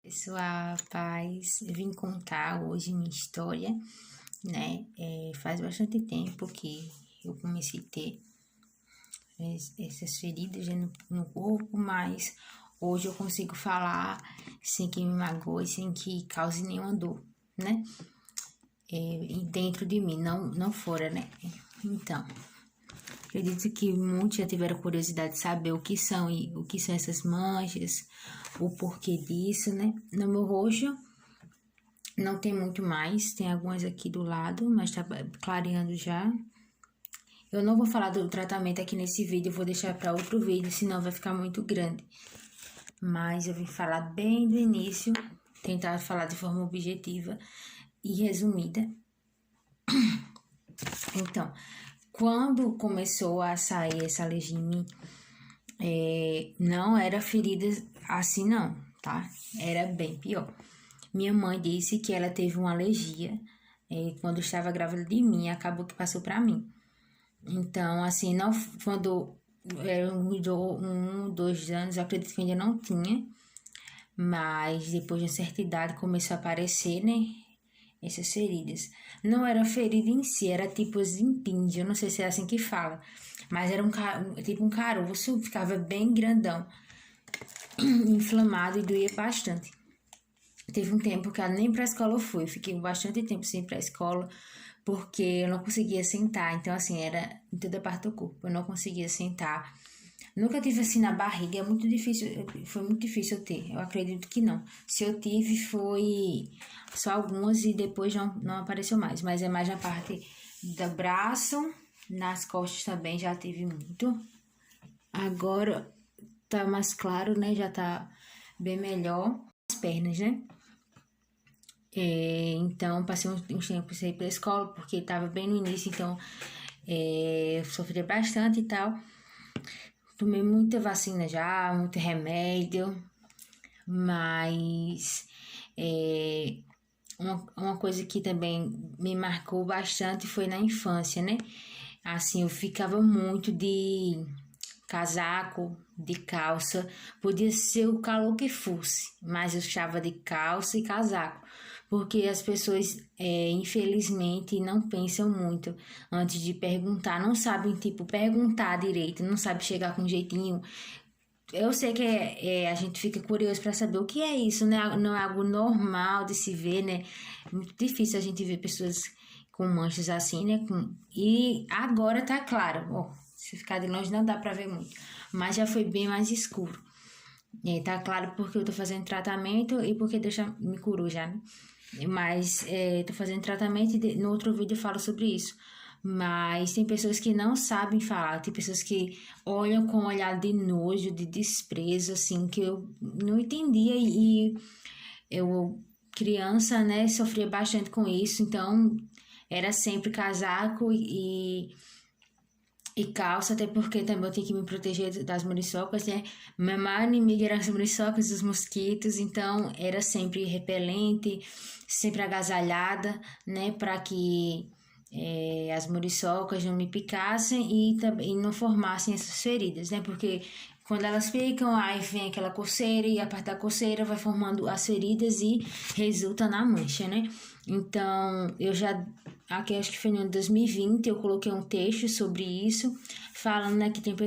Pessoal, paz, eu vim contar hoje minha história, né? Faz bastante tempo que eu comecei a ter essas feridas no corpo, mas hoje eu consigo falar sem que me magoe, sem que cause nenhuma dor, né? Dentro de mim, não fora, né? Então, acredito que muitos já tiveram curiosidade de saber o que são e o que são essas manchas, o porquê disso, né? No meu rosto não tem muito mais, tem algumas aqui do lado, mas tá clareando já. Eu não vou falar do tratamento aqui nesse vídeo, eu vou deixar para outro vídeo, senão vai ficar muito grande. Mas eu vim falar bem do início, tentar falar de forma objetiva e resumida. Então, quando começou a sair essa alergia em mim, não era ferida assim não, tá? Era bem pior. Minha mãe disse que ela teve uma alergia quando estava grávida de mim, acabou que passou para mim. Então, assim, não, quando era 2 anos, eu acredito que ainda não tinha, mas depois de uma certa idade começou a aparecer, né? Essas feridas. Não era ferida em si, era tipo os impinge, eu não sei se é assim que fala, mas era tipo um caroço, ficava bem grandão, inflamado e doía bastante. Teve um tempo que nem pra escola eu fui, eu fiquei bastante tempo sem ir pra escola, porque eu não conseguia sentar, então assim, era em toda parte do corpo, eu não conseguia sentar. Nunca tive assim na barriga, é muito difícil, foi muito difícil eu ter, eu acredito que não. Se eu tive, foi só algumas e depois não apareceu mais, mas é mais na parte do braço, nas costas também já tive muito. Agora tá mais claro, né, já tá bem melhor. As pernas, né? Então, passei uns tempos sem ir pra escola, porque estava bem no início, então eu sofria bastante e tal. Tomei muita vacina já, muito remédio, mas uma coisa que também me marcou bastante foi na infância, né? Assim, eu ficava muito de casaco, de calça, podia ser o calor que fosse, mas eu estava de calça e casaco, porque as pessoas, infelizmente, não pensam muito antes de perguntar, não sabem, tipo, perguntar direito, não sabe chegar com um jeitinho. Eu sei que a gente fica curioso para saber o que é isso, né? Não é algo normal de se ver, né? É muito difícil a gente ver pessoas com manchas assim, né? E agora tá claro, ó, se ficar de longe não dá para ver muito, mas já foi bem mais escuro. Tá claro porque eu tô fazendo tratamento e porque me curou já, né? Mas tô fazendo tratamento e no outro vídeo eu falo sobre isso. Mas tem pessoas que não sabem falar, tem pessoas que olham com um olhar de nojo, de desprezo, assim, que eu não entendia e eu, criança, né, sofria bastante com isso, então era sempre casaco e calça, até porque também eu tinha que me proteger das muriçocas, né? Minha maior inimiga eram as muriçocas e os mosquitos, então era sempre repelente, sempre agasalhada, né? Para que as muriçocas não me picassem e também não formassem essas feridas, né? Porque quando elas picam, aí vem aquela coceira e a parte da coceira vai formando as feridas e resulta na mancha, né? Então, aqui acho que foi no ano 2020, eu coloquei um texto sobre isso, falando, né, que teve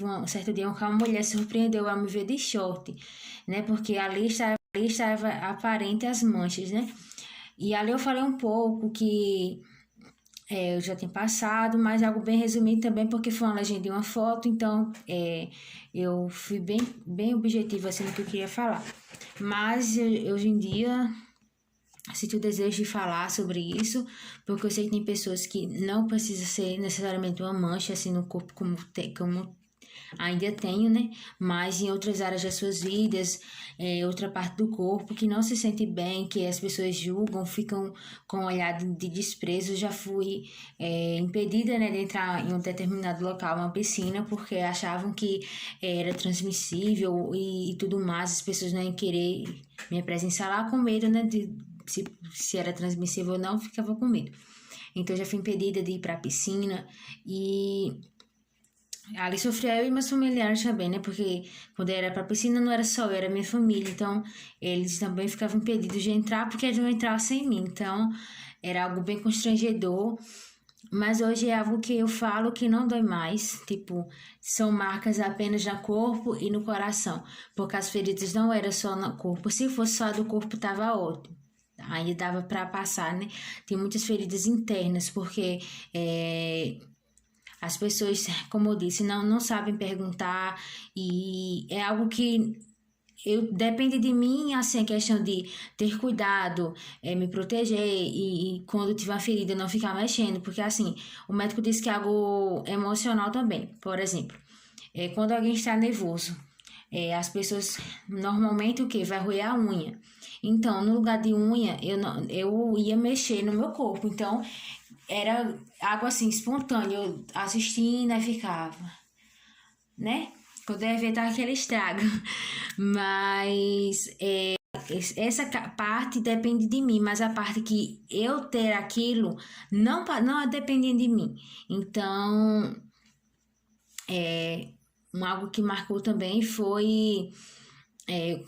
um certo dia que uma mulher se surpreendeu ao me ver de short, né? Porque ali estava aparente as manchas, né? E ali eu falei um pouco que eu já tinha passado, mas algo bem resumido também, porque foi uma legenda e uma foto, então eu fui bem objetiva assim no que eu queria falar. Mas hoje em dia, sinto o desejo de falar sobre isso, porque eu sei que tem pessoas que não precisa ser necessariamente uma mancha assim no corpo como ainda tenho, né? Mas em outras áreas das suas vidas, outra parte do corpo que não se sente bem, que as pessoas julgam, ficam com um olhar de desprezo. Já fui impedida, né, de entrar em um determinado local, uma piscina, porque achavam que era transmissível e tudo mais. As pessoas não iam querer minha presença lá com medo, né, se era transmissível ou não, ficava com medo. Então, já fui impedida de ir para a piscina e Ali sofria eu e meus familiares também, né? Porque quando eu era pra piscina não era só eu, era minha família. Então, eles também ficavam impedidos de entrar porque eles não entravam sem mim. Então, era algo bem constrangedor. Mas hoje é algo que eu falo que não dói mais. Tipo, são marcas apenas no corpo e no coração. Porque as feridas não eram só no corpo. Se fosse só do corpo, tava ótimo. Aí dava para passar, né? Tem muitas feridas internas, porque as pessoas, como eu disse, não sabem perguntar e é algo que depende de mim, assim, a questão de ter cuidado, me proteger e quando tiver uma ferida não ficar mexendo, porque assim, o médico disse que é algo emocional também. Por exemplo, quando alguém está nervoso, as pessoas normalmente o que? Vai roer a unha. Então, no lugar de unha, eu ia mexer no meu corpo. Então, era algo assim, espontâneo. Eu assistindo e ficava, né? Quando eu ia ver, tava aquele estrago. Mas essa parte depende de mim, mas a parte que eu ter aquilo não depende de mim. Então, algo que marcou também foi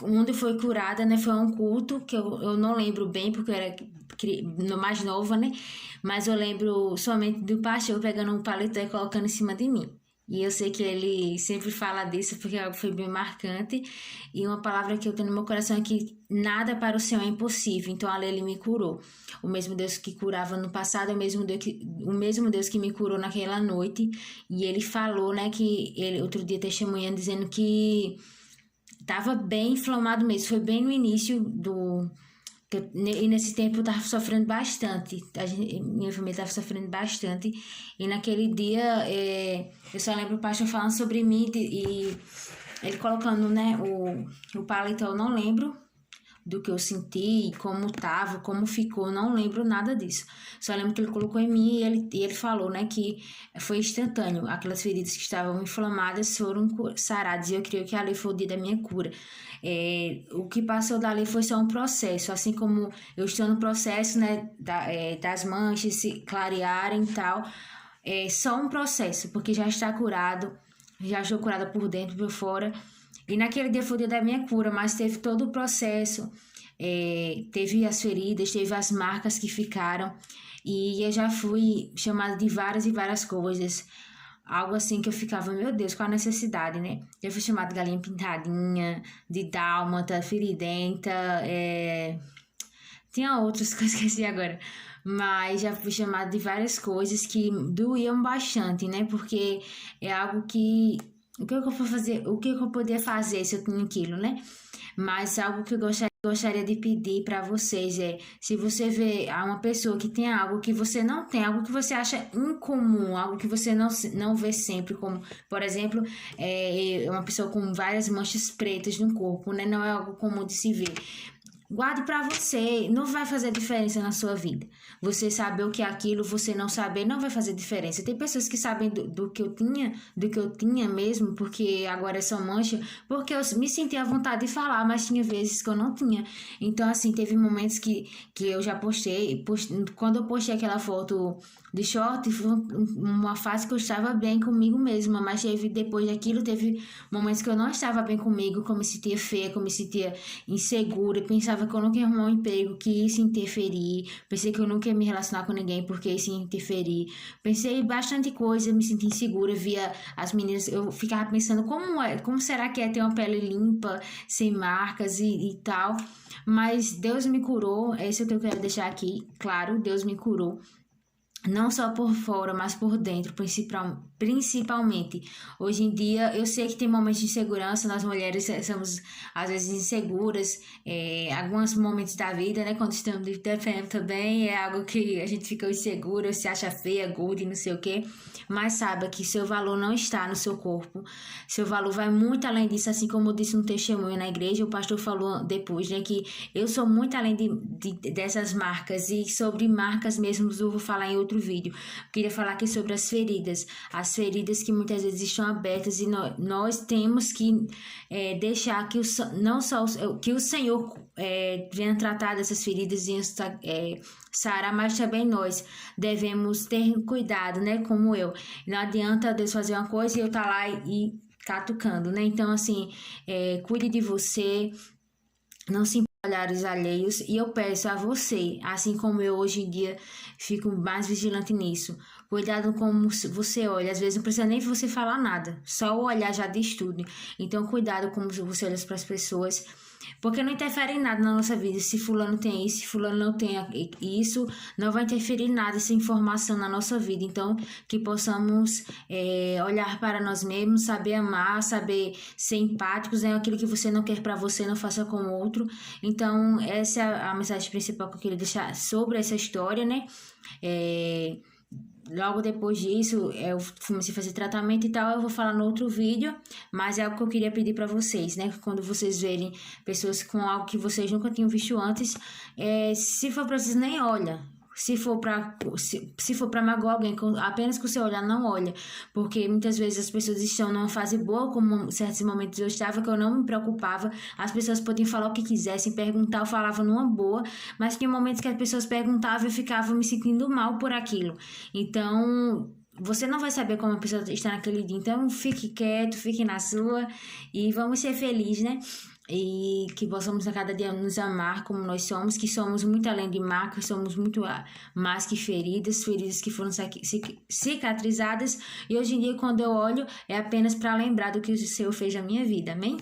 onde foi curada, né? Foi um culto que eu não lembro bem, porque eu era mais nova, né? Mas eu lembro somente do pastor pegando um paletó e colocando em cima de mim. E eu sei que ele sempre fala disso porque algo foi bem marcante. E uma palavra que eu tenho no meu coração é que nada para o Senhor é impossível. Então ali ele me curou. O mesmo Deus que curava no passado é o mesmo Deus que me curou naquela noite. E ele falou, né, que ele outro dia testemunhando dizendo que tava bem inflamado mesmo. Foi bem no início do. E nesse tempo eu tava sofrendo bastante. Minha família tava sofrendo bastante. E naquele dia eu só lembro o pastor falando sobre mim e ele colocando, né, o paletó, eu não lembro do que eu senti, como tava, como ficou, não lembro nada disso. Só lembro que ele colocou em mim e ele falou, né, que foi instantâneo. Aquelas feridas que estavam inflamadas foram saradas e eu creio que ali foi o dia da minha cura. O que passou dali foi só um processo, assim como eu estou no processo, né, das manchas se clarearem e tal. É só um processo, porque já está curado, já estou curada por dentro e por fora. E naquele dia foi o dia da minha cura, mas teve todo o processo, teve as feridas, teve as marcas que ficaram, e eu já fui chamada de várias e várias coisas. Algo assim que eu ficava, meu Deus, qual a necessidade, né? Eu fui chamada de galinha pintadinha, de dálmata, feridenta, tinha outras que eu esqueci agora. Mas já fui chamada de várias coisas que doíam bastante, né? Porque é algo que o que eu vou fazer, o que eu poderia fazer se eu tinha aquilo, né? Mas algo que eu gostaria de pedir para vocês é, se você vê uma pessoa que tem algo que você não tem, algo que você acha incomum, algo que você não vê sempre, como, por exemplo, uma pessoa com várias manchas pretas no corpo, né? Não é algo comum de se ver. Guarde para você, não vai fazer diferença na sua vida. Você saber o que é aquilo, você não saber, não vai fazer diferença. Tem pessoas que sabem do que eu tinha mesmo, porque agora é só mancha, porque eu me sentia à vontade de falar, mas tinha vezes que eu não tinha. Então, assim, teve momentos que eu já quando eu postei aquela foto de short, foi uma fase que eu estava bem comigo mesma, mas depois daquilo, teve momentos que eu não estava bem comigo, que eu me sentia feia, que eu me sentia insegura, pensava que eu nunca ia arrumar um emprego, que isso ia interferir, pensei que eu nunca ia me relacionar com ninguém porque isso ia interferir, pensei bastante coisa, me senti insegura, via as meninas, eu ficava pensando como será que é ter uma pele limpa, sem marcas e tal, mas Deus me curou, é isso que eu quero deixar aqui, claro, Deus me curou, não só por fora, mas por dentro, principalmente. Hoje em dia, eu sei que tem momentos de insegurança, nós mulheres somos às vezes inseguras, alguns momentos da vida, né? Quando estamos de TPM também, é algo que a gente fica insegura, se acha feia, gorda e não sei o quê. Mas saiba que seu valor não está no seu corpo, seu valor vai muito além disso, assim como eu disse no testemunho na igreja, o pastor falou depois, né? Que eu sou muito além dessas marcas, e sobre marcas mesmo eu vou falar em outro vídeo. Eu queria falar aqui sobre as as feridas que muitas vezes estão abertas e nós temos que deixar que não só que o Senhor venha tratar dessas feridas e sarar, mas também nós devemos ter cuidado, né? Como eu. Não adianta Deus fazer uma coisa e eu estar lá e catucando, né? Então, assim, cuide de você, não se olhares alheios, e eu peço a você, assim como eu hoje em dia fico mais vigilante nisso, cuidado como você olha, às vezes não precisa nem você falar nada, só o olhar já diz tudo, então cuidado como você olha para as pessoas, porque não interfere em nada na nossa vida. Se fulano tem isso, se fulano não tem isso, não vai interferir em nada essa informação na nossa vida. Então, que possamos olhar para nós mesmos, saber amar, saber ser empáticos, aquilo que você não quer para você, não faça com o outro. Então, essa é a mensagem principal que eu queria deixar sobre essa história, né? Logo depois disso, eu comecei a fazer tratamento e tal, eu vou falar no outro vídeo, mas é algo que eu queria pedir para vocês, né? Quando vocês verem pessoas com algo que vocês nunca tinham visto antes, se for para vocês, nem olha. Se for para magoar alguém, apenas com o seu olhar, não olha. Porque muitas vezes as pessoas estão numa fase boa, como em certos momentos eu estava, que eu não me preocupava. As pessoas podiam falar o que quisessem, perguntar, eu falava numa boa. Mas que em momentos que as pessoas perguntavam, eu ficava me sentindo mal por aquilo. Então, você não vai saber como a pessoa está naquele dia. Então, fique quieto, fique na sua e vamos ser felizes, né? E que possamos a cada dia nos amar como nós somos, que somos muito além de marcas, somos muito mais que feridas que foram cicatrizadas, e hoje em dia quando eu olho é apenas para lembrar do que o Senhor fez na minha vida, amém?